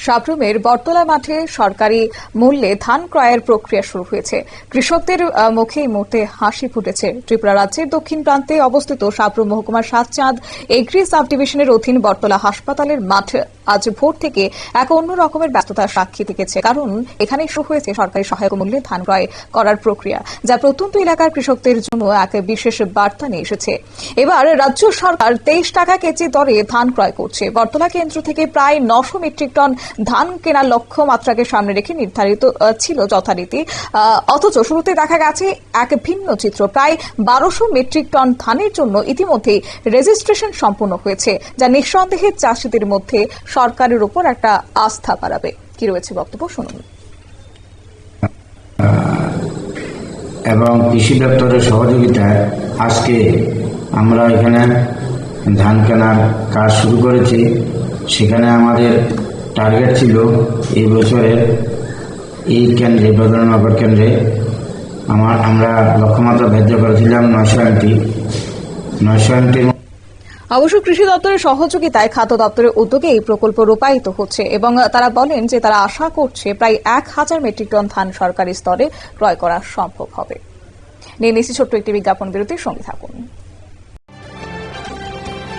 সাবরুমের বটতলা মাঠে সরকারি মূল্যে ধান ক্রয়ের প্রক্রিয়া শুরু হয়েছে। কৃষকদের মুখে এই মুহূর্তে হাসি ফুটেছে। ত্রিপুরা রাজ্যের দক্ষিণ প্রান্তে অবস্থিত সাবরুম মহকুমার সাতচাঁদ এগ্রি সাব ডিভিশনের অধীন বটতলা হাসপাতালের মাঠ আজ ভোর থেকে এক অন্য রকমের ব্যস্ততার সাক্ষী থেকেছে, কারণ এখানে শুরু হয়েছে সরকারি সহায়ক মূল্যে ধান ক্রয় করার প্রক্রিয়া, যা প্রত্যন্ত এলাকার কৃষকদের জন্য এক বিশেষ বার্তা নিয়ে এসেছে। এবার রাজ্য সরকার 23 টাকা কেজি দরে ধান ক্রয় করছে। বটতলা কেন্দ্র থেকে প্রায় 900 মেট্রিক টন ধান কেনার লক্ষ্যমাত্রাকে সামনে রেখে নির্ধারিত ছিল যথারীতি, অথচ শুরুতে দেখা গেছে এক ভিন্ন চিত্র। প্রায় 1200 মেট্রিক টন ধানের জন্য ইতিমধ্যেই রেজিস্ট্রেশন সম্পন্ন হয়েছে, যা নিঃসন্দেহে চাষিদের মধ্যে সরকারের উপর একটা আস্থা বাড়াবে। কি রয়েছে বক্তব্য শুনুন। এবং কৃষি দপ্তরের সহযোগিতায় আজকে আমরা এখানে ধান কেনার কাজ শুরু করেছি। সেখানে আমাদের টার্গেট ছিল এই বছরের এই কেন্দ্রে, বদরনগর কেন্দ্রে আমরা লক্ষ্যমাত্রা ধার্য করেছিলাম 900 এমটি। অবশ্য কৃষি দপ্তরের সহযোগিতায় খাদ্য দপ্তরের উদ্যোগে এই প্রকল্প রূপায়িত হচ্ছে এবং তারা বলেন যে তারা আশা করছে প্রায় 1000 মেট্রিক টন ধান সরকারি স্তরে ক্রয় করা সম্ভব হবে। নিয়ে নিচ্ছি ছোট্ট একটি বিজ্ঞাপন বিরতির সঙ্গে থাকুন।